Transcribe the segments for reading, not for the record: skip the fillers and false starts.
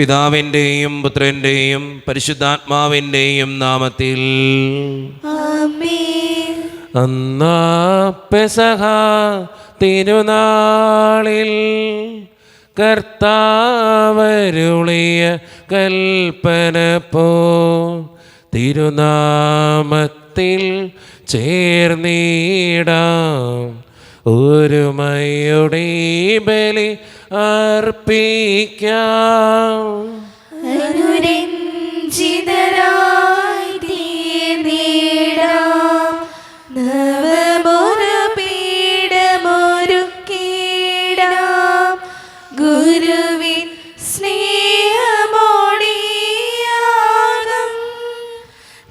പിതാവിൻ്റെയും പുത്രൻ്റെയും പരിശുദ്ധാത്മാവിൻ്റെയും നാമത്തിൽ ആമേൻ. അന്നാ പെസഹ തിരുനാളിൽ കർത്താവരുളിയ കൽപ്പന പോ തിരുനാമത്തിൽ ചേർന്നിടാം ഒരുമയുടെ ബലി അർപ്പിക്കാം. അനുരഞ്ജിതരായി തീർന്നിടാം നവമൊരു പീഠമൊരുക്കിടാം ഗുരുവിൻ സ്നേഹമോടിയാകം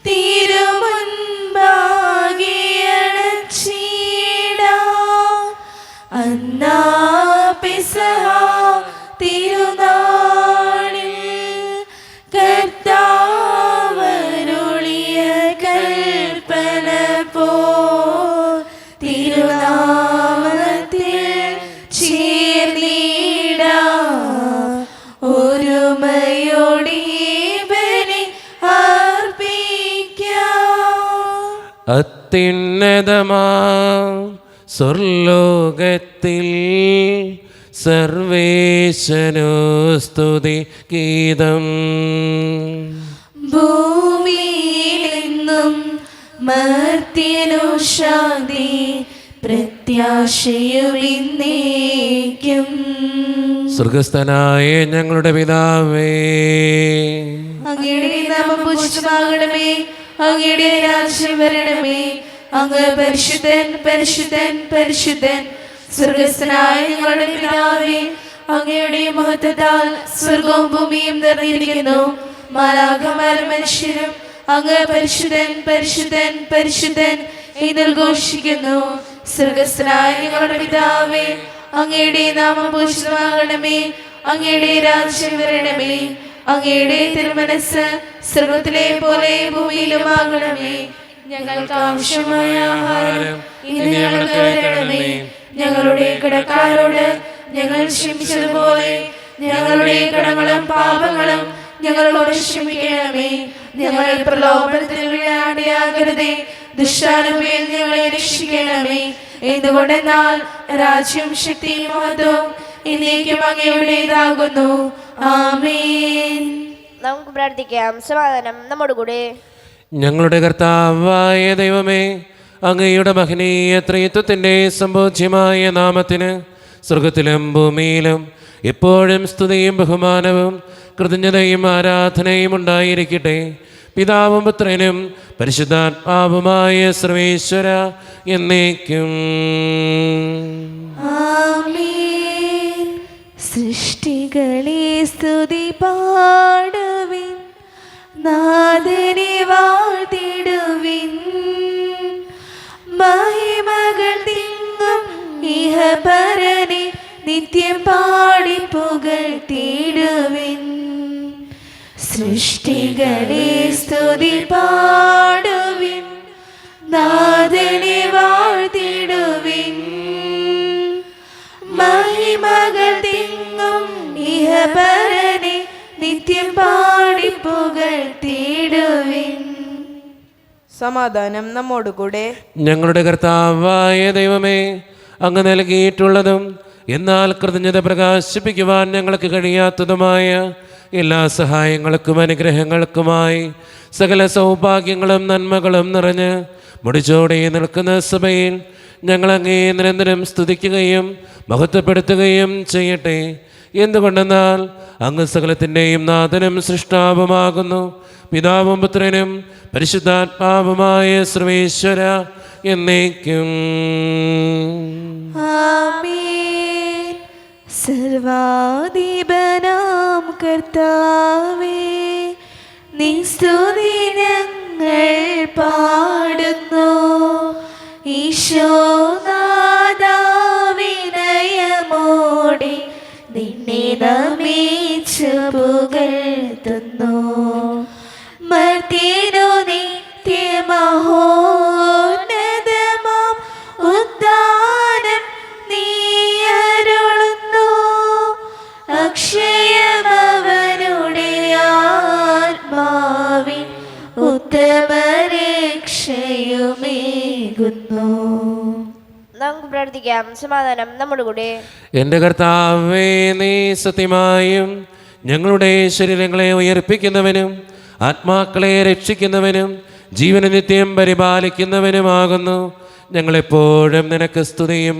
തിരുമുൻപാകിയണച്ചിടാം. അന്നാ പെസഹ തിരുനാളിൽ കർത്താവരുളിയ കൽപ്പന പോൽ തിരുനാമത്തിൽ ചേർന്നിടാം ഒരുമയോടെ ബലി അർപ്പിക്കാം. അത്യുന്നതമാം സ്വർലോകത്തിൽ സർവേശനോ സ്തുതി ഗീതം. ഭൂമിയിലെന്നും മർത്യനു ശാന്തി പ്രത്യാശയുമിന്നേക്കും. സ്വർഗസ്ഥനായ ഞങ്ങളുടെ പിതാവേ, അങ്ങയുടെ നാമം പൂജിതമാകണമേ, അങ്ങയുടെ രാജ്യം വരണമേ, അങ്ങ് പരിശുദ്ധൻ പരിശുദ്ധൻ പരിശുദ്ധൻ. സ്വർഗസ്ഥനായ ഞങ്ങളുടെ പിതാവേ, അങ്ങയുടെ മഹത്വത്താൽ സ്വർഗവും ഭൂമിയും നിറഞ്ഞിരിക്കുന്നു. മാലാഖമാരും മനുഷ്യരും അങ്ങ് പരിശുദ്ധൻ പരിശുദ്ധൻ പരിശുദ്ധൻ എന്ന് ഘോഷിക്കുന്നു. സ്വർഗസ്ഥനായ ഞങ്ങളുടെ പിതാവേ, അങ്ങയുടെ നാമം പൂജിതമാകണമേ, അങ്ങയുടെ രാജ്യം വരണമേ, അങ്ങയുടെ തിരുമനസ് സ്വർഗത്തിലെ പോലെ ഭൂമിയിലുമാകണമേ. ഞങ്ങൾക്ക് ആവശ്യമായ ആഹാരം ഇന്ന് ഞങ്ങൾക്ക് തരണമേ. ഞങ്ങളുടെ കടക്കാരോട് ഞങ്ങൾ ക്ഷമിച്ചതുപോലെ ഞങ്ങളുടെ കടങ്ങളും പാപങ്ങളും ഞങ്ങളോട് ക്ഷമിക്കണമേ. ഞങ്ങളെ പ്രലോഭനത്തിൽ വീഴാണ്ടിയാകരുതേ, ദുഷ്ടാരൂപയിൽ ഞങ്ങളെ രക്ഷിക്കണമേ. എന്തുകൊണ്ടെന്നാൽ രാജ്യവും ശക്തിയും മഹത്വവും എന്നേക്കും അങ്ങയുടേതാകുന്നു. ആമേൻ. നമുക്ക് പ്രാർത്ഥിക്കാം. സമാധാനം നമ്മോട് കൂടെ. ഞങ്ങളുടെ കർത്താവായ ദൈവമേ, അങ്ങയുടെ മഹനീയ ത്രിത്വത്തിൻ്റെ സംബോധ്യമായ നാമത്തിന് സ്വർഗത്തിലും ഭൂമിയിലും എപ്പോഴും സ്തുതിയും ബഹുമാനവും കൃതജ്ഞതയും ആരാധനയും ഉണ്ടായിരിക്കട്ടെ. പിതാവും പുത്രനും പരിശുദ്ധാത്മാവുമായ സർവേശ്വര എന്നേക്കും. ആമേൻ. സൃഷ്ടികളെ സ്തുതി പാടുവിൻ, നാഥനെ വാഴ്ത്തിടുവിൻ. മഹിമകൾ തിങ്ങും ഇഹപരനെ നിത്യം പാടി പുകഴ്ത്തിടുവിൻ. സൃഷ്ടികളെ സ്തുതി പാടുവിൻ, നാഥനെ വാഴ്ത്തിടുവിൻ. മഹിമകൾ തിങ്ങും ഇഹപരനെ നിത്യം പാടി പുകഴ്ത്തിടുവിൻ. സമാധാനം നമ്മോടുകൂടെ. ഞങ്ങളുടെ കർത്താവായ ദൈവമേ, അങ്ങ് നൽകിയിട്ടുള്ളതും എന്നാൽ കൃതജ്ഞത പ്രകാശിപ്പിക്കുവാൻ ഞങ്ങൾക്ക് കഴിയാത്തതുമായ എല്ലാ സഹായങ്ങൾക്കും അനുഗ്രഹങ്ങൾക്കുമായി സകല സൗഭാഗ്യങ്ങളും നന്മകളും നിറഞ്ഞ് മുടിച്ചോടെ നിൽക്കുന്ന സഭയിൽ ഞങ്ങൾ അങ്ങേ നിരന്തരം സ്തുതിക്കുകയും മഹത്വപ്പെടുത്തുകയും ചെയ്യട്ടെ. എന്തുകൊണ്ടെന്നാൽ അങ്ങ് സകലത്തിൻ്റെയും നാഥനും സൃഷ്ടാവുമാകുന്നു. പിതാവും പുത്രനും പരിശുദ്ധാത്മാവുമായ സർവേശ്വര എന്നേക്കും. ആമേൻ. സർവാധിപനാം കർത്താവേ, നിൻ സ്തുതി ഞങ്ങൾ പാടുന്നു. ഈശോനാഥാ വിനയമോടെ നിന്നെ നമിച്ചു പുകഴ്ത്തുന്നു. മർത്യനു നിത്യമഹോന്നതമാം ഉദ്ധാനം നീ അരുളുന്നു. അക്ഷയമവനുടെ ഉത്തമരക്ഷയുമേകുന്നു. നമുക്ക് പ്രാർത്ഥിക്കാം. സമാധാനം നമ്മുടെ കൂടെ. എൻ്റെ കർത്താവേ, നീ സത്യമായും ഞങ്ങളുടെ ശരീരങ്ങളെ ഉയർപ്പിക്കുന്നവനും ആത്മാക്കളെ രക്ഷിക്കുന്നവനും ജീവന നിത്യം പരിപാലിക്കുന്നവനുമാകുന്നു. ഞങ്ങളെപ്പോഴും നിനക്ക് സ്തുതിയും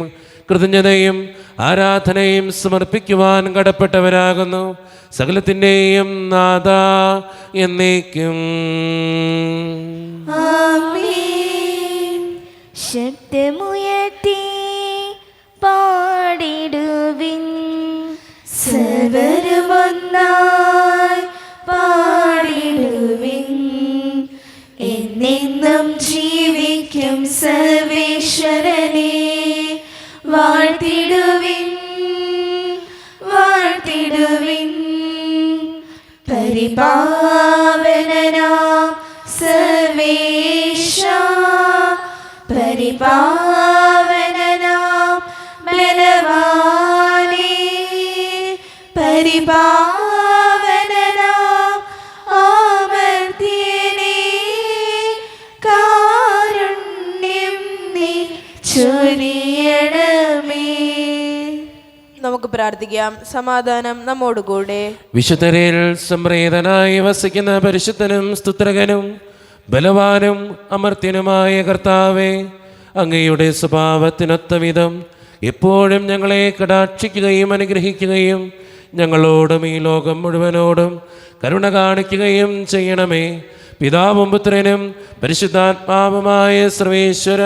കൃതജ്ഞതയും ആരാധനയും സമർപ്പിക്കുവാൻ കടപ്പെട്ടവരാകുന്നു. സകലത്തിൻ്റെയും നാഥ എന്നേക്കും. ആമേൻ. ശബ്ദമുയർത്തി പാടിടുവിൻ, സർവരുമൊന്നായി പാടിടുവിൻ. എന്നെന്നും ജീവിക്കും സർവേശ്വരനെ വാഴ്ത്തിടുവിൻ, വാഴ്ത്തിടുവിൻ. പരിപാവനനാം സർവേശ, പരിപാവനനാം ബലവാനേ, പരിപാവനനാം അമർത്യനേ, കാരുണ്യം നീ ചൊരിയണമേ. നമുക്ക് പ്രാർത്ഥിക്കാം. സമാധാനം നമ്മോടുകൂടെ. വിശുദ്ധരിൽ സംപ്രീതനായി വസിക്കുന്ന പരിശുദ്ധനും സ്തുത്രകനും ബലവാനും അമർത്യനുമായ കർത്താവേ, അങ്ങയുടെ സ്വഭാവത്തിനൊത്ത വിധം എപ്പോഴും ഞങ്ങളെ കടാക്ഷിക്കുകയും അനുഗ്രഹിക്കുകയും ഞങ്ങളോടും ഈ ലോകം മുഴുവനോടും കരുണ കാണിക്കുകയും ചെയ്യണമേ. പിതാവും പുത്രനും പരിശുദ്ധാത്മാവുമായ സർവേശ്വര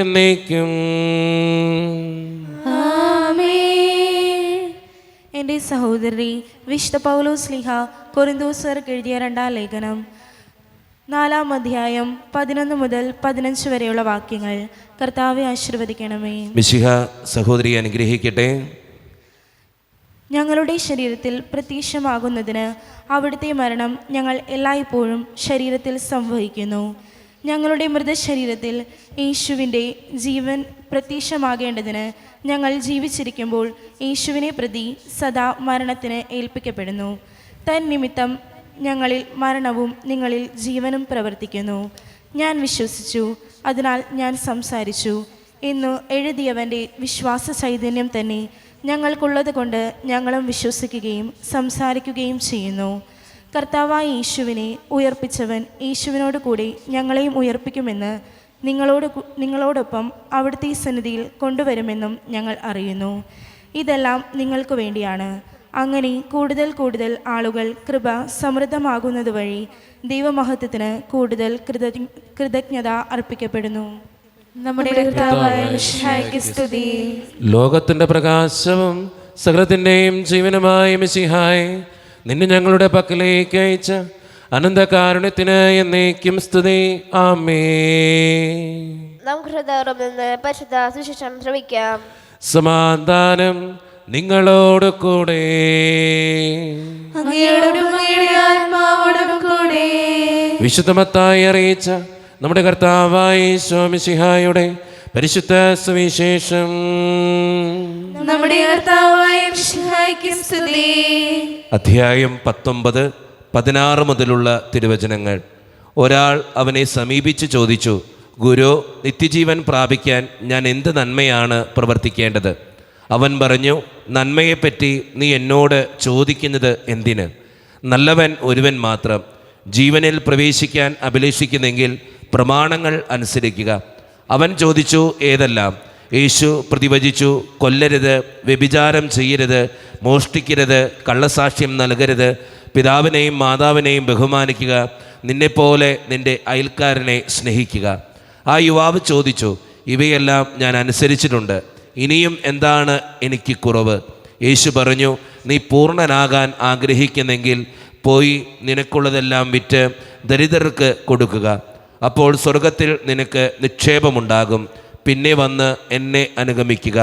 എന്നേക്കും. എൻ്റെ സഹോദരി വിശുദ്ധ പൗലോസ് ശ്ലീഹ കൊരിന്തോസ്യർക്ക് എഴുതിയ 2-ാം ലേഖനം 4-ാം അധ്യായം 11 മുതൽ 15 വരെയുള്ള വാക്യങ്ങൾ. കർത്താവെ ആശീർവദിക്കണമേ. മിശിഹ സഹോദരി അനുഗ്രഹിക്കട്ടെ. ഞങ്ങളുടെ ശരീരത്തിൽ പ്രത്യക്ഷമാകുന്നതിന് അവിടുത്തെ മരണം ഞങ്ങൾ എല്ലായ്പ്പോഴും ശരീരത്തിൽ സംവഹിക്കുന്നു. ഞങ്ങളുടെ മൃതശരീരത്തിൽ യേശുവിൻ്റെ ജീവൻ പ്രത്യക്ഷമാകേണ്ടതിന് ഞങ്ങൾ ജീവിച്ചിരിക്കുമ്പോൾ യേശുവിനെ പ്രതി സദാ മരണത്തിന് ഏൽപ്പിക്കപ്പെടുന്നു. തന്നിമിത്തം ഞങ്ങളിൽ മരണവും നിങ്ങളിൽ ജീവനും പ്രവർത്തിക്കുന്നു. ഞാൻ വിശ്വസിച്ചു, അതിനാൽ ഞാൻ സംസാരിച്ചു എന്നു എഴുതിയവൻ്റെ വിശ്വാസ ചൈതന്യം തന്നെ ഞങ്ങൾക്കുള്ളത് കൊണ്ട് ഞങ്ങളും വിശ്വസിക്കുകയും സംസാരിക്കുകയും ചെയ്യുന്നു. കർത്താവായ യേശുവിനെ ഉയർപ്പിച്ചവൻ യേശുവിനോട് കൂടി ഞങ്ങളെയും ഉയർപ്പിക്കുമെന്ന് നിങ്ങളോടൊപ്പം അവിടുത്തെ സന്നിധിയിൽ കൊണ്ടുവരുമെന്നും ഞങ്ങൾ അറിയുന്നു. ഇതെല്ലാം നിങ്ങൾക്ക് വേണ്ടിയാണ്. അങ്ങനെ കൂടുതൽ കൂടുതൽ ആളുകൾ കൃപ സമൃദ്ധമാകുന്നത് വഴി ദൈവമഹത്വത്തിന് കൂടുതൽ കൃതജ്ഞത അർപ്പിക്കപ്പെടുന്നു. നമ്മുടെ കർത്താവായ മിശിഹായ്ക്ക് സ്തുതി. ലോകത്തിൻ്റെ പ്രകാശവും സകലത്തിൻ്റെയും ജീവനുമായ മിശിഹായെ, നിന്നെ ഞങ്ങളുടെ പക്കലേക്ക് അയച്ച അനന്തകാരുണ്യത്തിന് എന്നേക്കും സ്തുതി. ആമേൻ. നമുക്ക് ഹൃദയം നിന്ന് പരിശുദ്ധ സുവിശേഷം ശ്രവിക്കാം. സമാധാനം നിങ്ങളോട് കൂടെ. അങ്ങയോടും അങ്ങയുടെ ആത്മാവോടും കൂടെ. വിശുദ്ധ മത്തായി അറിയിച്ച നമ്മുടെ കർത്താവായ യേശു മിശിഹായുടെ പരിശുദ്ധ സുവിശേഷം. നമ്മുടെ കർത്താവായ മിശിഹായ്ക്ക് സ്തുതി. അധ്യായം 19, 16 മുതലുള്ള തിരുവചനങ്ങൾ. ഒരാൾ അവനെ സമീപിച്ച് ചോദിച്ചു, ഗുരു, നിത്യജീവൻ പ്രാപിക്കാൻ ഞാൻ എന്ത് നന്മയാണ് പ്രവർത്തിക്കേണ്ടത്? അവൻ പറഞ്ഞു, നന്മയെപ്പറ്റി നീ എന്നോട് ചോദിക്കുന്നത് എന്തിന്? നല്ലവൻ ഒരുവൻ മാത്രം. ജീവനിൽ പ്രവേശിക്കാൻ അഭിലഷിക്കുന്നെങ്കിൽ പ്രമാണങ്ങൾ അനുസരിക്കുക. അവൻ ചോദിച്ചു, ഏതെല്ലാം? യേശു പ്രതിവചിച്ചു, കൊല്ലരുത്, വ്യഭിചാരം ചെയ്യരുത്, മോഷ്ടിക്കരുത്, കള്ളസാക്ഷ്യം നൽകരുത്, പിതാവിനെയും മാതാവിനെയും ബഹുമാനിക്കുക, നിന്നെപ്പോലെ നിൻ്റെ അയൽക്കാരനെ സ്നേഹിക്കുക. ആ യുവാവ് ചോദിച്ചു, ഇവയെല്ലാം ഞാൻ അനുസരിച്ചിട്ടുണ്ട്, ഇനിയും എന്താണ് എനിക്ക് കുറവ്? യേശു പറഞ്ഞു, നീ പൂർണ്ണനാകാൻ ആഗ്രഹിക്കുന്നെങ്കിൽ പോയി നിനക്കുള്ളതെല്ലാം വിറ്റ് ദരിദ്രർക്ക് കൊടുക്കുക. അപ്പോൾ സ്വർഗത്തിൽ നിനക്ക് നിക്ഷേപമുണ്ടാകും. പിന്നെ വന്ന് എന്നെ അനുഗമിക്കുക.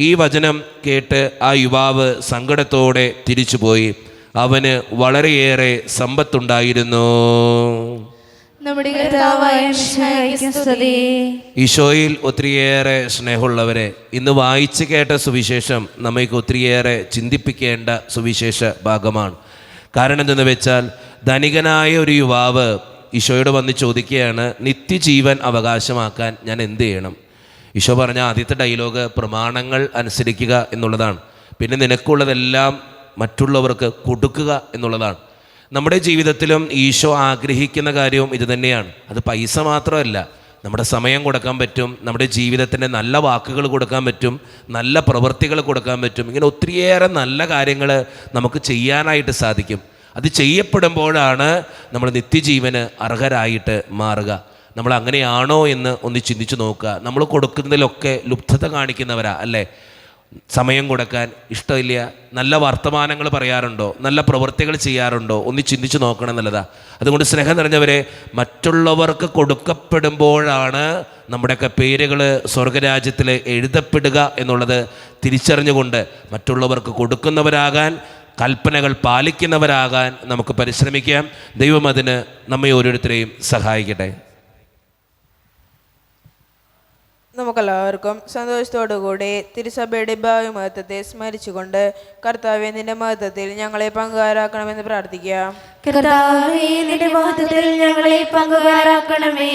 ഈ വചനം കേട്ട് ആ യുവാവ് സങ്കടത്തോടെ തിരിച്ചുപോയി. അവന് വളരെയേറെ സമ്പത്തുണ്ടായിരുന്നു. നമ്മുടെ കർത്താവായ മിശിഹായ്ക്ക് സ്തുതി. ഈശോയിൽ ഒത്തിരിയേറെ സ്നേഹമുള്ളവരെ, ഇന്ന് വായിച്ചു കേട്ട സുവിശേഷം നമ്മൾക്ക് ഒത്തിരിയേറെ ചിന്തിപ്പിക്കേണ്ട സുവിശേഷ ഭാഗമാണ്. കാരണം എന്തെന്ന് വെച്ചാൽ, ധനികനായ ഒരു യുവാവ് ഈശോയോട് വന്ന് ചോദിക്കുകയാണ്, നിത്യജീവൻ അവകാശമാക്കാൻ ഞാൻ എന്ത് ചെയ്യണം? ഈശോ പറഞ്ഞ ആദ്യത്തെ ഡയലോഗ് പ്രമാണങ്ങൾ അനുസരിക്കുക എന്നുള്ളതാണ്. പിന്നെ നിനക്കുള്ളതെല്ലാം മറ്റുള്ളവർക്ക് കൊടുക്കുക എന്നുള്ളതാണ്. നമ്മുടെ ജീവിതത്തിലും ഈശോ ആഗ്രഹിക്കുന്ന കാര്യവും ഇത് തന്നെയാണ്. അത് പൈസ മാത്രമല്ല, നമ്മുടെ സമയം കൊടുക്കാൻ പറ്റും, നമ്മുടെ ജീവിതത്തിൻ്റെ നല്ല വാക്കുകൾ കൊടുക്കാൻ പറ്റും, നല്ല പ്രവൃത്തികൾ കൊടുക്കാൻ പറ്റും. ഇങ്ങനെ ഒത്തിരിയേറെ നല്ല കാര്യങ്ങൾ നമുക്ക് ചെയ്യാനായിട്ട് സാധിക്കും. അത് ചെയ്യപ്പെടുമ്പോഴാണ് നമ്മൾ നിത്യജീവന് അർഹരായിട്ട് മാറുക. നമ്മൾ അങ്ങനെയാണോ എന്ന് ഒന്ന് ചിന്തിച്ച് നോക്കുക. നമ്മൾ കൊടുക്കുന്നതിലൊക്കെ ലുബ്ധത കാണിക്കുന്നവരാ അല്ലേ? സമയം കൊടുക്കാൻ ഇഷ്ടമില്ല, നല്ല വർത്തമാനങ്ങൾ പറയാറുണ്ടോ, നല്ല പ്രവൃത്തികൾ ചെയ്യാറുണ്ടോ, ഒന്ന് ചിന്തിച്ച് നോക്കണം എന്നുള്ളതാ. അതുകൊണ്ട് സ്നേഹം നിറഞ്ഞവരെ, മറ്റുള്ളവർക്ക് കൊടുക്കപ്പെടുമ്പോഴാണ് നമ്മുടെയൊക്കെ പേരുകൾ സ്വർഗരാജ്യത്തിൽ എഴുതപ്പെടുക എന്നുള്ളത് തിരിച്ചറിഞ്ഞുകൊണ്ട് മറ്റുള്ളവർക്ക് കൊടുക്കുന്നവരാകാൻ, കൽപ്പനകൾ പാലിക്കുന്നവരാകാൻ നമുക്ക് പരിശ്രമിക്കാം. ദൈവം അതിന് നമ്മെ ഓരോരുത്തരെയും സഹായിക്കട്ടെ. നമുക്കെല്ലാവർക്കും സന്തോഷത്തോടുകൂടി തിരുസഭയുടെ ഭാവി മഹത്വത്തെ സ്മരിച്ചുകൊണ്ട് കർത്താവേ നിന്റെ മഹത്വത്തിൽ ഞങ്ങളെ പങ്കുകാരാക്കണമെന്ന് പ്രാർത്ഥിക്കാം. കർത്താവേ, നിന്റെ മഹത്വത്തിൽ ഞങ്ങളെ പങ്കുകാരാക്കണമേ.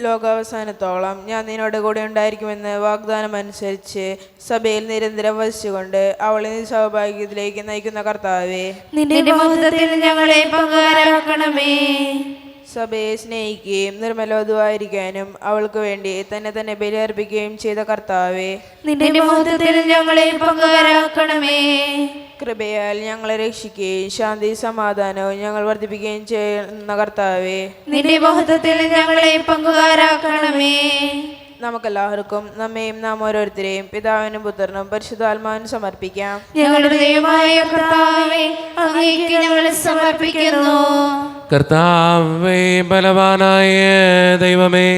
ലോകാവസാനത്തോളം ഞാൻ നിന്നോട് കൂടെ ഉണ്ടായിരിക്കുമെന്ന് വാഗ്ദാനം അനുസരിച്ച് സഭയിൽ നിരന്തരം വസിച്ചുകൊണ്ട് അവളെ നീ സൗഭാഗ്യത്തിലേക്ക് നയിക്കുന്ന കർത്താവേ, നിന്റെ മഹത്വത്തിൽ ഞങ്ങളെ പങ്കുകാരാക്കണമേ. സഭയെ സ്നേഹിക്കുകയും നിർമ്മലോതുവായിരിക്കാനും അവൾക്ക് വേണ്ടി തന്നെ ബലിയർപ്പിക്കുകയും ചെയ്ത കർത്താവേ, നിന്റെ മഹത്വത്തിൽ ഞങ്ങളെ പങ്കുകാരാക്കണമേ. കൃപയാൽ ഞങ്ങളെ രക്ഷിക്കുകയും ശാന്തി സമാധാനവും ഞങ്ങൾ വർദ്ധിപ്പിക്കുകയും ചെയ്യുന്ന കർത്താവേ, നിന്റെ മഹത്വത്തിൽ ഞങ്ങളെ പങ്കുകാരാക്കണമേ. നമുക്കെല്ലാവർക്കും നമ്മയും നാം ഓരോരുത്തരെയും പിതാവിനും പുത്രനും പരിശുദ്ധാത്മാവിനും സമർപ്പിക്കാം. ഞങ്ങളുടെ ദൈവമായ കർത്താവേ, അങ്ങേക്ക് ഞങ്ങൾ സമർപ്പിക്കുന്നു. കർത്താവേ, ബലവാനായ ദൈവമേ,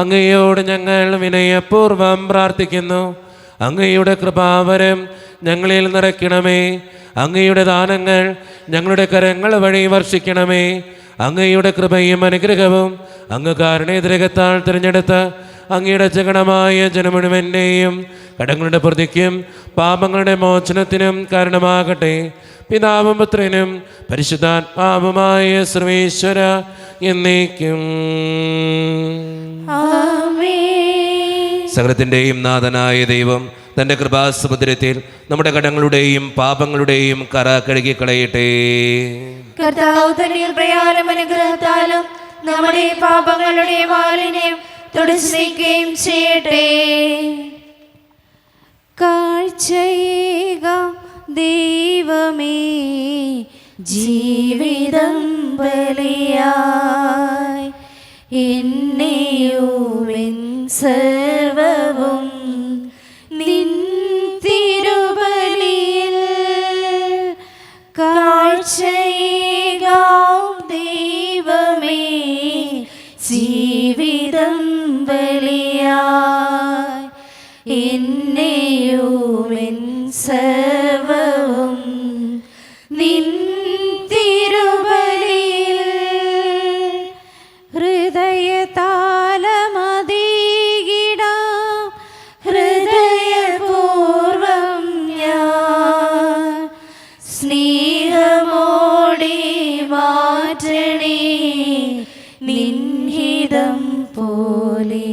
അങ്ങയോട് ഞങ്ങൾ വിനയപൂർവം പ്രാർത്ഥിക്കുന്നു. അങ്ങയുടെ കൃപാവരം ഞങ്ങളിൽ നിറയ്ക്കണമേ. അങ്ങയുടെ ദാനങ്ങൾ ഞങ്ങളുടെ കരങ്ങൾ വഴി വർഷിക്കണമേ. അങ്ങയുടെ കൃപയും അനുഗ്രഹവും അങ്ങ് കാരുണ്യതിരകത്താൽ തിരഞ്ഞെടുത്ത അങ്ങയുടെ ജഗണമായ ജനമുഴുവൻ്റെയും കടങ്ങളുടെ പ്രതിക്കും പാപങ്ങളുടെ മോചനത്തിനും കാരണമാകട്ടെ. പിതാവും പുത്രനും പരിശുദ്ധാത്മാവുമായ സർവേശ്വര എന്നേക്കും. സകലത്തിൻ്റെയും നാഥനായ ദൈവം തൻ്റെ കൃപാസമുദ്രത്തിൽ നമ്മുടെ കടങ്ങളുടെയും പാപങ്ങളുടെയും കറ കഴുകിക്കളയട്ടെ. കർത്താവ് തന്റെ കൃപയാലും അനുഗ്രഹത്താലും നമ്മുടെ പാപങ്ങളുടെ മാലിന്യം തുടച്ചിരിക്കുകയും ചെയ്യട്ടെ. കാഴ്ചയേകാം ദൈവമേ, ജീവിതം ബലിയായി എന്നെയും സർവവും നിൻ തിരുബലിയിൽ കാഴ്ചയേകാം ദൈവമേ, ജീവിതം ബലിയായി എന്നെയും സർവവും നിൻ തിരുബലിയിൽ ഹൃദയതാലമതീകിടാം ഹൃദയപൂർവം ഞാൻ സ്നേഹമോടെ മാറ്റണേ നിൻഹിതം പോലെ.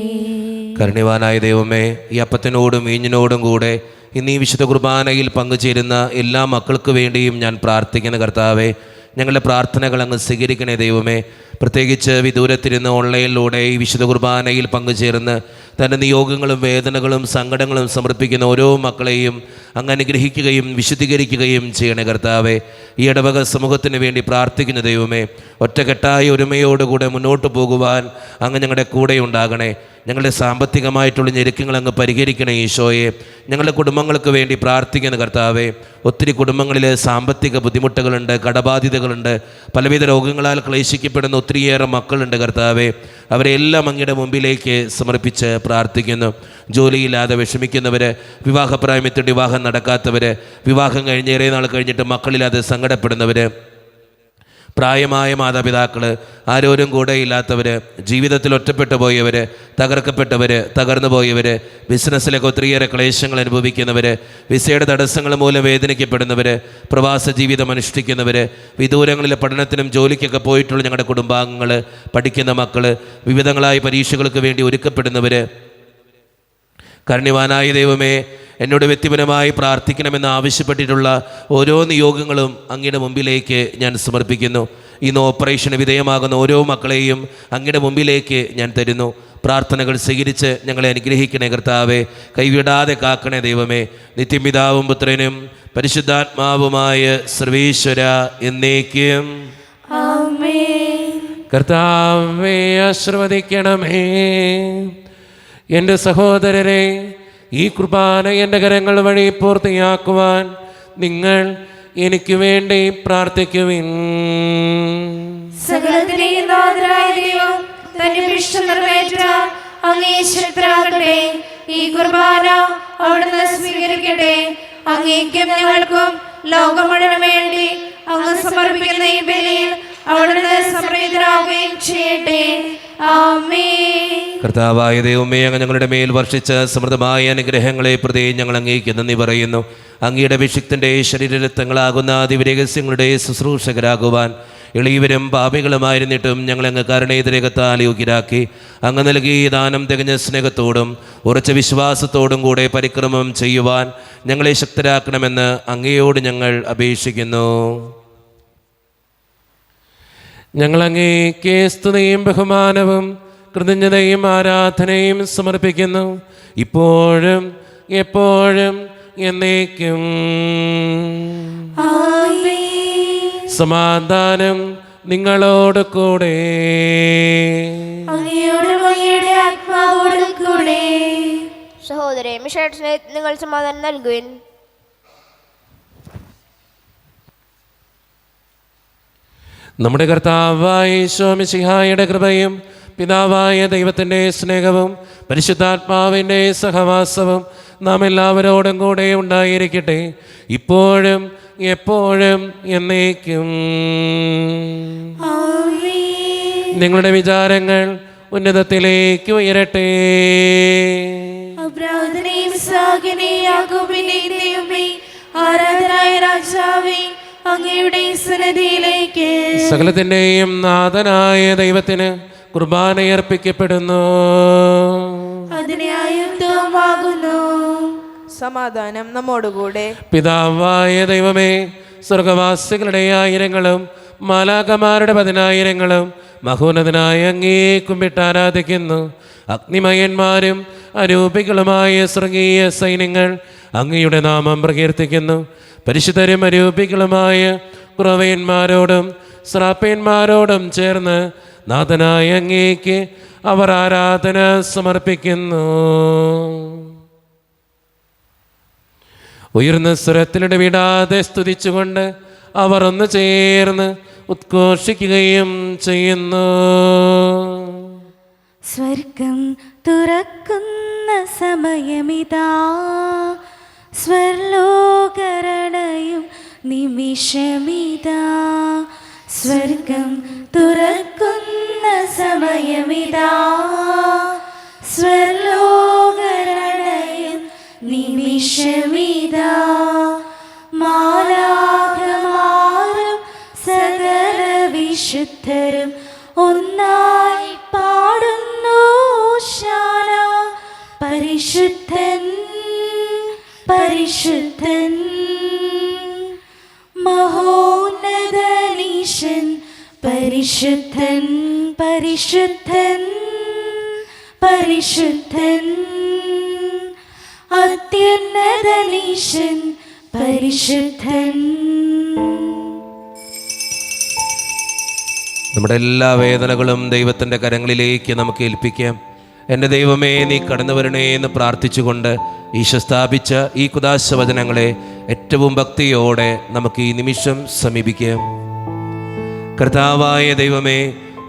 കരുണ്യവാനായ ദൈവമേ, ഈ അപ്പത്തിനോടും വീഞ്ഞിനോടും കൂടെ ഇന്ന് ഈ വിശുദ്ധ കുർബാനയിൽ പങ്കുചേരുന്ന എല്ലാ മക്കൾക്ക് വേണ്ടിയും ഞാൻ പ്രാർത്ഥിക്കുന്ന കർത്താവേ, ഞങ്ങളുടെ പ്രാർത്ഥനകൾ അങ്ങ് സ്വീകരിക്കണേ ദൈവമേ. പ്രത്യേകിച്ച് വിദൂരത്തിരുന്ന് ഓൺലൈനിലൂടെ ഈ വിശുദ്ധ കുർബാനയിൽ പങ്കുചേർന്ന് തൻ്റെ നിയോഗങ്ങളും വേദനകളും സങ്കടങ്ങളും സമർപ്പിക്കുന്ന ഓരോ മക്കളെയും അങ്ങ് അനുഗ്രഹിക്കുകയും വിശുദ്ധീകരിക്കുകയും ചെയ്യണേ കർത്താവേ. ഈ ഇടവക സമൂഹത്തിന് വേണ്ടി പ്രാർത്ഥിക്കുന്ന ദൈവമേ, ഒറ്റക്കെട്ടായ ഒരുമയോടുകൂടെ മുന്നോട്ട് പോകുവാൻ അങ്ങ് ഞങ്ങളുടെ കൂടെ ഉണ്ടാകണേ. ഞങ്ങളുടെ സാമ്പത്തികമായിട്ടുള്ള ഞെരുക്കങ്ങൾ അങ്ങ് പരിഹരിക്കണേ ഈശോയെ. ഞങ്ങളുടെ കുടുംബങ്ങൾക്ക് വേണ്ടി പ്രാർത്ഥിക്കുന്ന കർത്താവേ, ഒത്തിരി കുടുംബങ്ങളിൽ സാമ്പത്തിക ബുദ്ധിമുട്ടുകളുണ്ട്, കടബാധ്യതകളുണ്ട്, പലവിധ രോഗങ്ങളാൽ ക്ലേശിക്കപ്പെടുന്ന ഒത്തിരിയേറെ മക്കളുണ്ട് കർത്താവേ. അവരെല്ലാം അങ്ങയുടെ മുമ്പിലേക്ക് സമർപ്പിച്ച് പ്രാർത്ഥിക്കുന്നു. ജോലിയില്ലാതെ വിഷമിക്കുന്നവർ, വിവാഹപ്രായമെത്തി വിവാഹം നടക്കാത്തവർ, വിവാഹം കഴിഞ്ഞ് ഏറെ നാൾ കഴിഞ്ഞിട്ട് മക്കളില്ലാതെ സങ്കടപ്പെടുന്നവർ, പ്രായമായ മാതാപിതാക്കൾ, ആരോരും കൂടെ ഇല്ലാത്തവർ, ജീവിതത്തിൽ ഒറ്റപ്പെട്ടു പോയവർ, തകർക്കപ്പെട്ടവർ, തകർന്നു പോയവർ, ബിസിനസ്സിലൊക്കെ ഒത്തിരിയേറെ ക്ലേശങ്ങൾ അനുഭവിക്കുന്നവർ, വിസയുടെ തടസ്സങ്ങൾ മൂലം വേദനിക്കപ്പെടുന്നവർ, പ്രവാസ ജീവിതം അനുഷ്ഠിക്കുന്നവർ, വിദൂരങ്ങളിലെ പഠനത്തിനും ജോലിക്കൊക്കെ പോയിട്ടുള്ള ഞങ്ങളുടെ കുടുംബാംഗങ്ങൾ, പഠിക്കുന്ന മക്കൾ, വിവിധങ്ങളായ പരീക്ഷകൾക്ക് വേണ്ടി ഒരുക്കപ്പെടുന്നവർ, കാരുണ്യവാനായ ദൈവമേ, എന്നോട് വ്യക്തിപരമായി പ്രാർത്ഥിക്കണമെന്ന് ആവശ്യപ്പെട്ടിട്ടുള്ള ഓരോ നിയോഗങ്ങളും അങ്ങയുടെ മുമ്പിലേക്ക് ഞാൻ സമർപ്പിക്കുന്നു. ഇന്ന് ഓപ്പറേഷന് വിധേയമാകുന്ന ഓരോ മക്കളെയും അങ്ങയുടെ മുമ്പിലേക്ക് ഞാൻ തരുന്നു. പ്രാർത്ഥനകൾ സ്വീകരിച്ച് ഞങ്ങളെ അനുഗ്രഹിക്കണേ കർത്താവേ, കൈവിടാതെ കാക്കണേ ദൈവമേ. നിത്യപിതാവും പുത്രനും പരിശുദ്ധാത്മാവുമായ സർവേശ്വര എന്നേക്കും ആമേൻ. കർത്താവേ ആശീർവദിക്കണമേ. എൻ്റെ സഹോദരരെ, ഈ കുർബാന എൻ്റെ കരങ്ങൾ വഴി പൂർത്തിയാക്കുവാൻ നിങ്ങൾ എനിക്ക് വേണ്ടി പ്രാർത്ഥിക്കുവിൻ. സകലത്തിന്റെയും നാഥനായ ദൈവം തന്റെ ഇഷ്ടം നിറവേറ്റാൻ അങ്ങേ ശക്തരാകട്ടെ. ഈ കുർബാന അവിടുന്ന് സ്വീകരിക്കട്ടെ. അങ്ങേക്കും ഞങ്ങൾക്കും ലോകം മുഴുവൻ വേണ്ടി അങ്ങ് സമർപ്പിക്കുന്ന ഈ ബലിയിൽ അവിടുന്ന് സംപ്രീതരാകുകയും ചെയ്യട്ടെ. ആമേൻ. കർത്താവായ ദൈവമേ, അങ്ങ് ഞങ്ങളുടെ മേൽ വർഷിച്ച സമൃദ്ധമായ അനുഗ്രഹങ്ങളെ പ്രതി ഞങ്ങൾ അങ്ങേക്ക് നന്ദി പറയുന്നു. അങ്ങയുടെ അഭിഷിക്തൻ്റെ ശരീരരക്തങ്ങളാകുന്ന ദിവ്യരഹസ്യങ്ങളുടെ ശുശ്രൂഷകരാകുവാൻ എളിയവരും പാപികളുമായിരുന്നിട്ടും ഞങ്ങളങ്ങ് കരുണേതരകത്താൽ യോഗ്യരാക്കി. അങ്ങ് നൽകിയ ദാനം തികഞ്ഞ സ്നേഹത്തോടും ഉറച്ച വിശ്വാസത്തോടും കൂടെ പരിക്രമം ചെയ്യുവാൻ ഞങ്ങളെ ശക്തരാക്കണമെന്ന് അങ്ങയോട് ഞങ്ങൾ അപേക്ഷിക്കുന്നു. ഞങ്ങൾ അങ്ങേക്ക് സ്തുതിയും ബഹുമാനവും കൃതജ്ഞതയും ആരാധനയും സമർപ്പിക്കുന്നു, ഇപ്പോഴും എപ്പോഴും എന്നേക്കും. ആമേൻ. സമാധാനം നിങ്ങളോട് കൂടെ. അങ്ങയോടും അങ്ങയുടെ ആത്മാവോടും കൂടെ. സഹോദരൻ മിഷയുടെ സ്നേഹത്തിൽ നിങ്ങൾ സമാധാനം നൽകുവിൻ. നമ്മുടെ കർത്താവായ ഈശോ മിശിഹായുടെ കൃപയും പിതാവായ ദൈവത്തിൻ്റെ സ്നേഹവും പരിശുദ്ധാത്മാവിൻ്റെ സഹവാസവും നാം എല്ലാവരോടും കൂടെ ഉണ്ടായിരിക്കട്ടെ, ഇപ്പോഴും എപ്പോഴും എന്നേക്കും. ആമേൻ. നിങ്ങളുടെ വിചാരങ്ങൾ ഉന്നതത്തിലേക്ക് ഉയരട്ടെ. അബ്രാഹത്തിനെയും ഇസ്ഹാക്കിനെയും യാക്കോബിനെയും ദൈവമേ, ആരാധനായ രാജാവേ, അങ്ങയുടെ സന്നിധിയിലേക്ക് സകലത്തിൻ്റെയും നാഥനായ ദൈവത്തിന് കുർബാനയർപ്പിക്കപ്പെടുന്നു. അതിനെ ആയുധമാകുന്നു. സമാധാനം നമ്മോടുകൂടെ. പിതാവായ ദൈവമേ, സ്വർഗവാസികളുടെ ആയിരങ്ങളും മാലാഖമാരുടെ 10,000 മഹോന്നതനായ അങ്ങേ കുമ്പിട്ട് ആരാധിക്കുന്നു. അഗ്നിമയന്മാരും അരൂപികളുമായ സ്വർഗീയ സൈന്യങ്ങൾ അങ്ങയുടെ നാമം പ്രകീർത്തിക്കുന്നു. പരിശുദ്ധരും അരൂപികളുമായ കുറവയന്മാരോടും ശ്രാപ്പയന്മാരോടും ചേർന്ന് നാഥനായ അങ്ങേക്ക് അവർ ആരാധന സമർപ്പിക്കുന്നു. ഉയർന്ന സ്വരത്തിലൂടെ വിടാതെ സ്തുതിച്ചുകൊണ്ട് അവർ ഒന്ന് ചേർന്ന് ഉദ്ഘോഷിക്കുകയും ചെയ്യുന്നു. സ്വർഗം തുറക്കുന്ന സമയമിതാ, സ്വർലോകരണയും നിമിഷമിതാ. സ്വർഗം തുറക്കുന്ന സമയമിതാ, സ്വർലോകരണയും നിമിഷമിതാ. മാലാഖമാരും സകല വിശുദ്ധരും ഒന്നായി പാടുന്നു ഓശാന. പരിശുദ്ധൻ പരിശുദ്ധൻ മഹോന്നതനീശൻ, പരിശുദ്ധൻ പരിശുദ്ധൻ പരിശുദ്ധൻ അത്യുന്നതനീശൻ, പരിശുദ്ധൻ. നമ്മുടെ എല്ലാ വേദനകളും ദൈവത്തിൻ്റെ കരങ്ങളിലേക്ക് നമുക്ക് ഏൽപ്പിക്കാം. എൻ്റെ ദൈവമേ, നീ കടന്നു വരണേ എന്ന് പ്രാർത്ഥിച്ചുകൊണ്ട് ഈശോ സ്ഥാപിച്ച ഈ കുദാശ വചനങ്ങളെ ഏറ്റവും ഭക്തിയോടെ നമുക്ക് ഈ നിമിഷം സമീപിക്കാം. കർത്താവായ ദൈവമേ,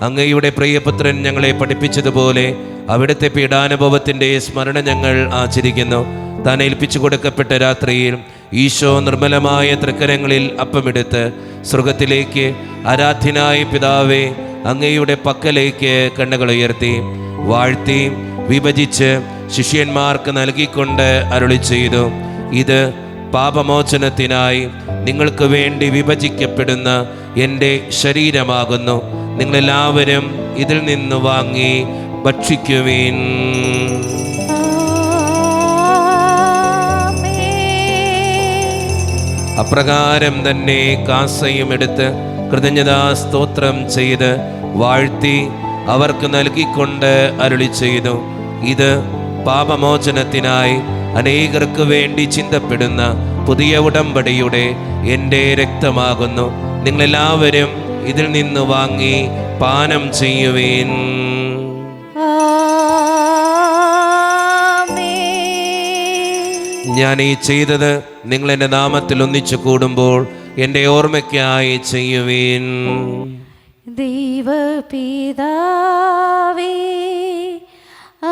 അങ്ങയുടെ പ്രിയപുത്രൻ ഞങ്ങളെ പഠിപ്പിച്ചതുപോലെ അവിടുത്തെ പീഡാനുഭവത്തിൻ്റെ സ്മരണ ഞങ്ങൾ ആചരിക്കുന്നു. താൻ ഏൽപ്പിച്ചു കൊടുക്കപ്പെട്ട രാത്രിയിൽ ഈശോ നിർമ്മലമായ തൃക്കരങ്ങളിൽ അപ്പമെടുത്ത് സ്വർഗത്തിലേക്ക് ആരാധ്യനായ പിതാവേ അങ്ങയുടെ പക്കലേക്ക് കണ്ണുകൾ ഉയർത്തി വാഴ്ത്തി വിഭജിച്ച് ശിഷ്യന്മാർക്ക് നൽകിക്കൊണ്ട് അരുളി ചെയ്തു, ഇത് പാപമോചനത്തിനായി നിങ്ങൾക്ക് വേണ്ടി വിഭജിക്കപ്പെടുന്ന എൻ്റെ ശരീരമാകുന്നു. നിങ്ങളെല്ലാവരും ഇതിൽ നിന്ന് വാങ്ങി ഭക്ഷിക്കുവിൻ. അപ്രകാരം തന്നെ കാസയും എടുത്ത് കൃതജ്ഞതാ സ്തോത്രം ചെയ്ത് വാഴ്ത്തി അവർക്ക് നൽകിക്കൊണ്ട് അരുളി ചെയ്തു, ഇത് പാപമോചനത്തിനായി അനേകർക്ക് വേണ്ടി ചിന്തപ്പെടുന്ന പുതിയ ഉടമ്പടിയുടെ എൻ്റെ രക്തമാകുന്നു. നിങ്ങളെല്ലാവരും ഇതിൽ നിന്ന് വാങ്ങി പാനം ചെയ്യുവിൻ. ഞാൻ ഈ ചെയ്തത് നിങ്ങൾ എൻ്റെ നാമത്തിൽ ഒന്നിച്ചു കൂടുമ്പോൾ എൻ്റെ ഓർമ്മയ്ക്കായി ചെയ്യുവിൻ. ദൈവപിതാവേ,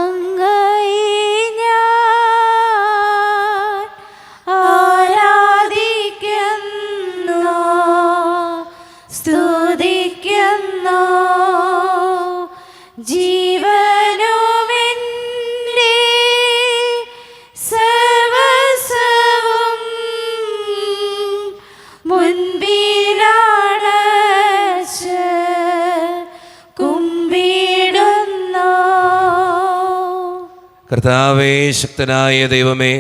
അങ്ങയെ ഞാൻ ആരാധിക്കുന്നു, സ്തുതിക്കുന്നു. ജീവനുമെൻ്റെ സർവസ്വവും മുൻപിലാണച്ച് കുമ്പിടുന്നു. കർത്താവേ, ശക്തനായ ദൈവമേ,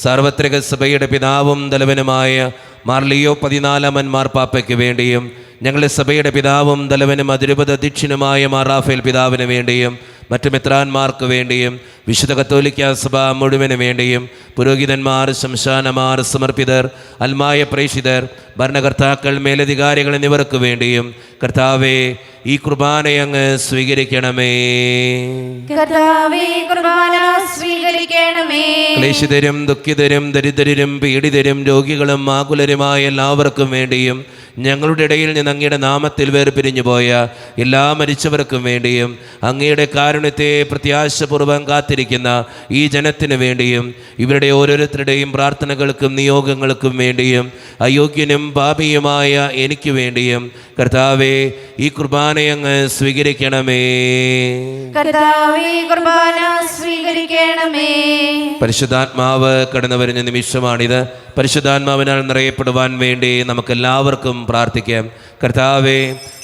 സാർവത്രിക സഭയുടെ പിതാവും തലവനുമായ മാർ ലിയോ 14 മാർപ്പാപ്പയ്ക്ക് വേണ്ടിയും ഞങ്ങളുടെ സഭയുടെ പിതാവും തലവനും അതിരൂപത അധ്യക്ഷനുമായ മാർ റാഫേൽ പിതാവിന് വേണ്ടിയും മറ്റു മെത്രാന്മാർക്ക് വേണ്ടിയും വിശുദ്ധ കത്തോലിക്ക സഭ മുഴുവന് വേണ്ടിയും പുരോഹിതന്മാർ, ശംശാനമാർ, സമർപ്പിതർ, അൽമായ പ്രേഷിതർ, ഭരണകർത്താക്കൾ, മേലധികാരികൾ എന്നിവർക്ക് വേണ്ടിയും കർത്താവേ, ഈ കുർബാനയങ്ങ് സ്വീകരിക്കണമേ. കർത്താവേ, കുർബാന സ്വീകരിക്കണമേ. ക്ലേശിതരും ദുഃഖിതരും ദരിദ്രരും പീഡിതരും രോഗികളും ആകുലരുമായ എല്ലാവർക്കും വേണ്ടിയും ഞങ്ങളുടെ ഇടയിൽ നിന്ന് അങ്ങയുടെ നാമത്തിൽ വേർപിരിഞ്ഞു പോയ എല്ലാ മരിച്ചവർക്കും വേണ്ടിയും അങ്ങയുടെ കാരുണ്യത്തെ പ്രത്യാശപൂർവ്വം കാത്തിരിക്കുന്ന ഈ ജനത്തിനു വേണ്ടിയും ഇവരുടെ ഓരോരുത്തരുടെയും പ്രാർത്ഥനകൾക്കും നിയോഗങ്ങൾക്കും വേണ്ടിയും അയോഗ്യനും പാപിയുമായ എനിക്ക് വേണ്ടിയും കർത്താവേ, ഈ കുർബാനയങ്ങ് സ്വീകരിക്കണമേ. കർത്താവേ, കുർബാന സ്വീകരിക്കണമേ. പരിശുദ്ധാത്മാവ് കടന്നു വരുന്ന നിമിഷമാണിത്. പരിശുദ്ധാത്മാവിനാൽ നിറയപ്പെടുവാൻ വേണ്ടി നമുക്കെല്ലാവർക്കും പ്രാർത്ഥിക്കാം. കർത്താവേ,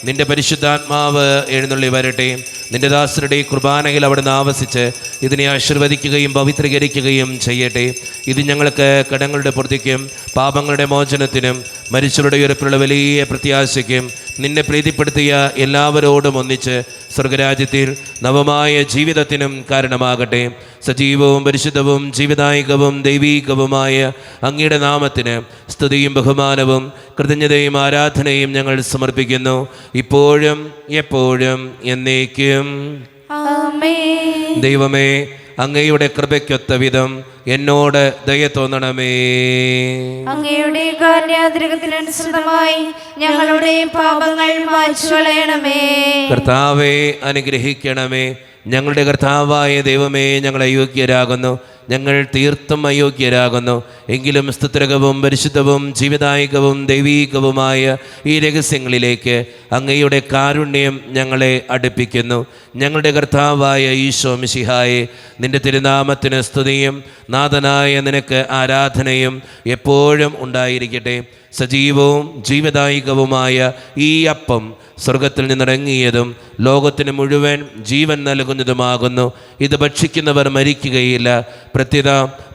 നിന്റെ പരിശുദ്ധാത്മാവ് എഴുന്നള്ളി വരട്ടെ. നിന്റെ ദാസരുടെ കുർബാനയിൽ അവിടുന്ന് ആവസിച്ച് ഇതിനെ ആശീർവദിക്കുകയും പവിത്രീകരിക്കുകയും ചെയ്യട്ടെ. ഇത് ഞങ്ങൾക്ക് കടങ്ങളുടെ പൂർത്തിക്കും പാപങ്ങളുടെ മോചനത്തിനും മരിച്ചവരുടെ ഉയർപ്പിലുള്ള വലിയ പ്രത്യാശയ്ക്കും നിന്നെ പ്രീതിപ്പെടുത്തിയ എല്ലാവരോടും ഒന്നിച്ച് സ്വർഗരാജ്യത്തിൽ നവമായ ജീവിതത്തിനും കാരണമാകട്ടെ. സജീവവും പരിശുദ്ധവും ജീവദായകവും ദൈവീകവുമായ അങ്ങയുടെ നാമത്തിന് സ്തുതിയും ബഹുമാനവും കൃതജ്ഞതയും ആരാധനയും ഞങ്ങൾ സമർപ്പിക്കുന്നു, ഇപ്പോഴും എപ്പോഴും എന്നേക്കും. ആമേൻ. ദൈവമേ, അങ്ങയുടെ കൃപയ്ക്കൊത്ത വിധം എന്നോട് ദയ തോന്നണമേ. അങ്ങയുടെ കാരുണ്യാതിരകത്തിനനുസൃതമായി ഞങ്ങളുടെ പാപങ്ങൾ മായ്ച്ചു കളയണമേ. കർത്താവെ, അനുഗ്രഹിക്കണമേ. ഞങ്ങളുടെ കർത്താവായ ദൈവമേ, ഞങ്ങൾ അയോഗ്യരാകുന്നു, ഞങ്ങൾ തീർത്തും അയോഗ്യരാകുന്നു. എങ്കിലും സ്തുത്യർഹവും പരിശുദ്ധവും ജീവദായകവും ദൈവീകവുമായ ഈ രഹസ്യങ്ങളിലേക്ക് അങ്ങയുടെ കാരുണ്യം ഞങ്ങളെ അടുപ്പിക്കുന്നു. ഞങ്ങളുടെ കർത്താവായ ഈശോ മിശിഹായെ, നിന്റെ തിരുനാമത്തിന് സ്തുതിയും നാഥനായ നിനക്ക് ആരാധനയും എപ്പോഴും ഉണ്ടായിരിക്കട്ടെ. സജീവവും ജീവദായികവുമായ ഈ അപ്പം സ്വർഗത്തിൽ നിന്നിറങ്ങിയതും ലോകത്തിന് മുഴുവൻ ജീവൻ നൽകുന്നതുമാകുന്നു. ഇത് ഭക്ഷിക്കുന്നവർ മരിക്കുകയില്ല, പ്രത്യുത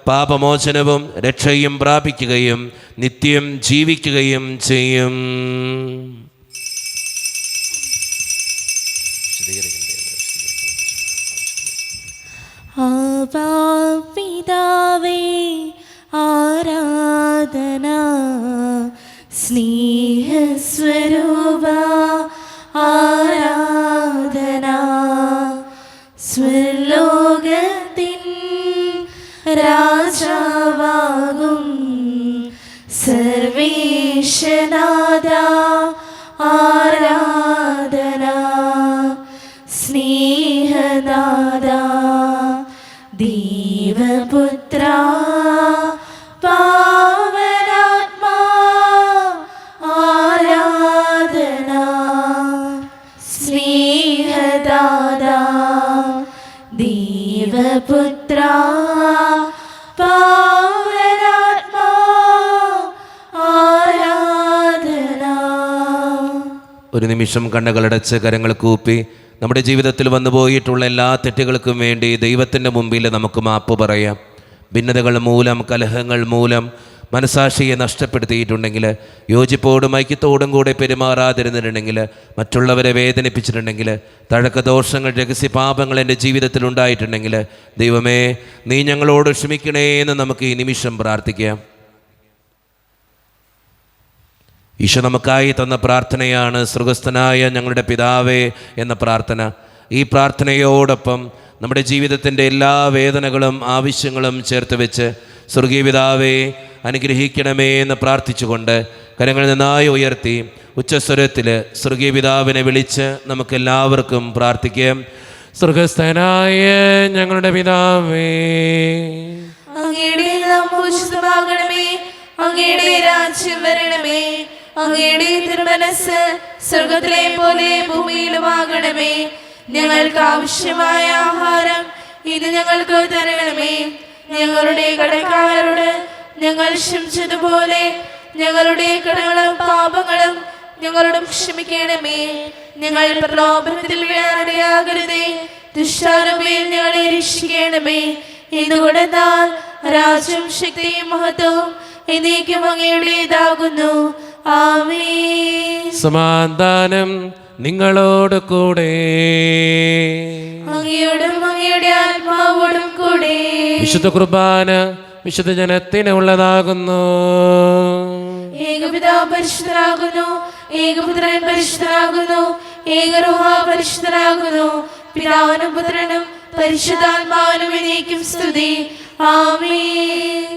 പാപമോചനവും രക്ഷയും പ്രാപിക്കുകയും നിത്യം ജീവിക്കുകയും ചെയ്യും. പിതാവേ, ആരാധന. സ്നേഹസ്വരൂപ ആരാധന. സ്വർലോകത്തിൻ രാജാവാകും സർവേശനാഥ ആരാധന. സ്നേഹനാഥ ദൈവപുത്ര പാവന സ്നേഹദാതാ ദേവപുത്ര പാവനാത്മാ ആരാധന. ഒരു നിമിഷം കണ്ണുകളടച്ച് കരങ്ങൾ കൂപ്പി നമ്മുടെ ജീവിതത്തിൽ വന്നു പോയിട്ടുള്ള എല്ലാ തെറ്റുകൾക്കും വേണ്ടി ദൈവത്തിൻ്റെ മുമ്പിൽ നമുക്ക് മാപ്പ് പറയാം. ഭിന്നതകൾ മൂലം, കലഹങ്ങൾ മൂലം മനസാക്ഷിയെ നഷ്ടപ്പെടുത്തിയിട്ടുണ്ടെങ്കിൽ, യോജിപ്പോടും ഐക്യത്തോടും കൂടെ പെരുമാറാതിരുന്നിട്ടുണ്ടെങ്കിൽ, മറ്റുള്ളവരെ വേദനിപ്പിച്ചിട്ടുണ്ടെങ്കിൽ, തഴക്കദോഷങ്ങൾ, രഹസ്യപാപങ്ങൾ എൻ്റെ ജീവിതത്തിൽ ഉണ്ടായിട്ടുണ്ടെങ്കിൽ, ദൈവമേ നീ ഞങ്ങളോട് ക്ഷമിക്കണേ എന്ന് നമുക്ക് ഈ നിമിഷം പ്രാർത്ഥിക്കാം. ഈശോ നമുക്കായി തന്ന പ്രാർത്ഥനയാണ് സ്വർഗസ്ഥനായ ഞങ്ങളുടെ പിതാവേ എന്ന പ്രാർത്ഥന. ഈ പ്രാർത്ഥനയോടൊപ്പം നമ്മുടെ ജീവിതത്തിൻ്റെ എല്ലാ വേദനകളും ആവശ്യങ്ങളും ചേർത്ത് വെച്ച് സ്വർഗീയ പിതാവേ അനുഗ്രഹിക്കണമേ എന്ന് പ്രാർത്ഥിച്ചുകൊണ്ട് കരങ്ങൾ നന്നായി ഉയർത്തി ഉച്ചസ്വരത്തിൽ സ്വർഗീയ പിതാവിനെ വിളിച്ച് നമുക്കെല്ലാവർക്കും പ്രാർത്ഥിക്കാം. സ്വർഗസ്ഥനായ ഞങ്ങളുടെ പിതാവേ, അങ്ങയുടെ നാമം പൂജിതമാകണമേ, അങ്ങയുടെ രാജ്യം വരണമേ, അങ്ങയുടെ തിരുമനസ്സ് സ്വർഗത്തിലെ പോലെ ഭൂമിയിലുമാകണമേ. ഞങ്ങൾക്ക് ആവശ്യമായ ആഹാരം ഇത് ഞങ്ങൾക്ക് തരണമേ. ഞങ്ങളുടെ കടക്കാരോട് ഞങ്ങൾ ക്ഷമിച്ചതുപോലെ ഞങ്ങളുടെ കടങ്ങളും പാപങ്ങളും ഞങ്ങളോടും ക്ഷമിക്കണമേ. ഞങ്ങൾ പ്രലോഭനത്തിൽ വീഴാനിടയാകരുതേ, ദുഷ്ടാരൂപിയിൽ ഞങ്ങളെ രക്ഷിക്കണമേ. എന്തുകൊണ്ടെന്നാൽ രാജ്യം, ശക്തിയും മഹത്വവും എന്നേക്കും അങ്ങയുടേതാകുന്നു. ആമേൻ. സമാധാനം നിങ്ങളോട് കൂടെ. അങ്ങയോടും അങ്ങയുടെ ആത്മാവോടും കൂടെ. വിശുദ്ധ കുർബാന വിശുദ്ധ ജനത്തിന് ഉള്ളതാകുന്നു. ഏകപിതാവ് പരിശുദ്ധനാകുന്നു, ഏകപുത്രൻ പരിശുദ്ധനാകുന്നു, ഏകരൂഹ പരിശുദ്ധനാകുന്നു. പിതാവിനും പുത്രനും പരിശുദ്ധാത്മാവിനും എന്നേക്കും സ്തുതി. ആമേൻ.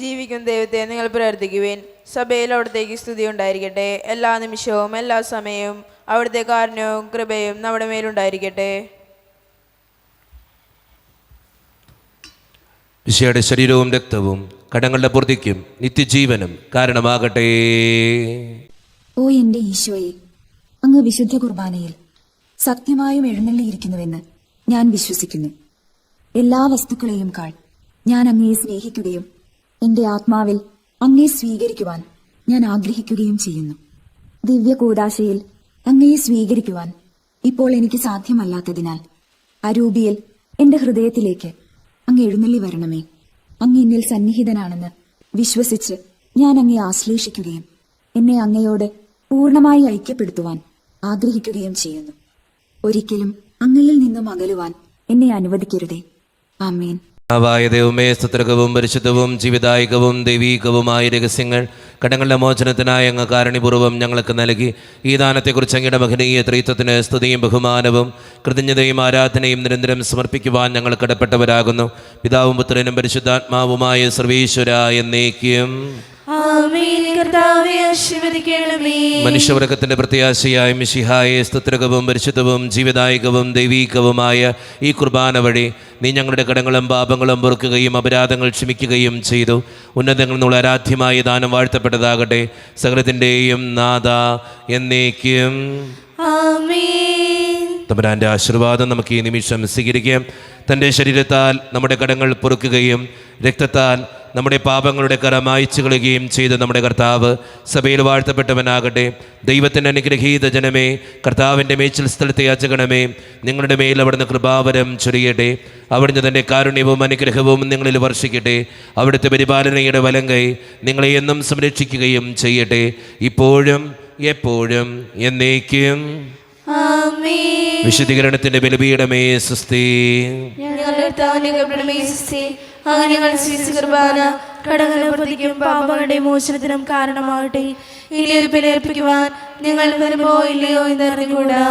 ജീവിക്കും ദൈവത്തെ നിങ്ങൾ പ്രാർത്ഥിക്കുവിൻ. സഭയിൽ അവിടത്തേക്ക് സ്തുതി ഉണ്ടായിരിക്കട്ടെ. എല്ലാ നിമിഷവും എല്ലാ സമയവും അവിടുത്തെ കാരുണ്യവും കൃപയും നമ്മുടെ മേലുണ്ടായിരിക്കട്ടെ. ഈശോയുടെ ശരീരവും രക്തവും കടങ്ങളുടെ പൂർത്തിക്കും നിത്യജീവനും കാരണമാകട്ടെ. ഓ എന്റെ ഈശോയെ, അങ്ങ് വിശുദ്ധ കുർബാനയിൽ സത്യമായും എഴുന്നള്ളിയിരിക്കുന്നുവെന്ന് ഞാൻ വിശ്വസിക്കുന്നു. എല്ലാ വസ്തുക്കളെയും കാൾ ഞാൻ അങ്ങയെ സ്നേഹിക്കുകയും എന്റെ ആത്മാവിൽ അങ്ങയെ സ്വീകരിക്കുവാൻ ഞാൻ ആഗ്രഹിക്കുകയും ചെയ്യുന്നു. ദിവ്യ കൂദാശയിൽ അങ്ങയെ സ്വീകരിക്കുവാൻ ഇപ്പോൾ എനിക്ക് സാധ്യമല്ലാത്തതിനാൽ അരൂപിയിൽ എന്റെ ഹൃദയത്തിലേക്ക് അങ്ങ് എഴുന്നള്ളി വരണമേ. അങ്ങ് എന്നിൽ സന്നിഹിതനാണെന്ന് വിശ്വസിച്ച് ഞാൻ അങ്ങയെ ആശ്ലേഷിക്കുകയും എന്നെ അങ്ങയോട് പൂർണ്ണമായി ഐക്യപ്പെടുത്തുവാൻ ആഗ്രഹിക്കുകയും ചെയ്യുന്നു. ഒരിക്കലും അങ്ങയിൽ നിന്നും അകലുവാൻ എന്നെ അനുവദിക്കരുതേ. ആമേൻ. ആവായ ദൈവമേ, സ്തുത്രകവും പരിശുദ്ധവും ജീവിതായികവും ദൈവീകവുമായ രഹസ്യങ്ങൾ കടങ്ങളുടെ മോചനത്തിനായി അങ്ങ് കാരുണ്യപൂർവ്വം ഞങ്ങൾക്ക് നൽകി. ഈ ദാനത്തെക്കുറിച്ച് അങ്ങയുടെ മഹനീയ ത്രിത്വത്തിന് സ്തുതിയും ബഹുമാനവും കൃതജ്ഞതയും ആരാധനയും നിരന്തരം സമർപ്പിക്കുവാൻ ഞങ്ങൾ കടപ്പെട്ടവരാകുന്നു. പിതാവും പുത്രനും പരിശുദ്ധാത്മാവുമായ സർവീശ്വര എന്നേക്കും. ആമേൻ. കർത്താവേ ആശീർവദിക്കണമേ. മനുഷ്യവർഗത്തിന്റെ പ്രത്യാശയായ മിശിഹായെ സ്തുത്രകവും പരിശുദ്ധവും ജീവദായകവും ദൈവീകവുമായ ഈ കുർബാന വഴി നീ ഞങ്ങളുടെ കടങ്ങളും പാപങ്ങളും പൊറുക്കുകയും അപരാധങ്ങൾ ക്ഷമിക്കുകയും ചെയ്തു. ഉന്നതങ്ങളിൽ നിന്നുള്ള ആരാധ്യമായ ദാനം വാഴ്ത്തപ്പെട്ടതാകട്ടെ. സകലത്തിൻ്റെയും നാഥ എന്നേക്കും. ആമേൻ. തമ്പുരാന്റെ ആശീർവാദം നമുക്ക് ഈ നിമിഷം സ്വീകരിക്കാം. തൻ്റെ ശരീരത്താൽ നമ്മുടെ കടങ്ങൾ പൊറുക്കുകയും രക്തത്താൽ നമ്മുടെ പാപങ്ങളുടെ കറ മായ്ച്ചു കളയുകയും ചെയ്ത നമ്മുടെ കർത്താവ് സഭയിൽ വാഴ്ത്തപ്പെട്ടവനാകട്ടെ. ദൈവത്തിൻ്റെ അനുഗ്രഹീത ജനമേ, കർത്താവിൻ്റെ മേച്ചിൽ സ്ഥലത്തെ യാചകണമേ, നിങ്ങളുടെ മേൽ അവിടുന്ന് കൃപാവരം ചൊരിയട്ടെ. അവിടുന്ന് തൻ്റെ കാരുണ്യവും അനുഗ്രഹവും നിങ്ങളിൽ വർഷിക്കട്ടെ. അവിടുത്തെ പരിപാലനയുടെ വലങ്കൈ നിങ്ങളെ എന്നും സംരക്ഷിക്കുകയും ചെയ്യട്ടെ, ഇപ്പോഴും എപ്പോഴും എന്നേക്കും. ആമേൻ. വിശുദ്ധീകരണത്തിന്റെ ബലിപീഠമേ സ്വസ്തി. ഞങ്ങളുടെ കർത്താവിന്റെ കൃപയുടെ സ്തുതി. അങ്ങനെ ഞങ്ങൾ സ്വീകരിച്ച കുർബാന കടങ്ങളുടെ പ്രതിക്കും പാപങ്ങളുടെ മോചനത്തിനും കാരണമാകട്ടെ. ഇനി ഒരു ബലിയർപ്പിക്കുവാൻ ഞങ്ങൾ വരുമ്പോ ഇല്ലയോ എന്ന് അറിഞ്ഞുകൂടാ.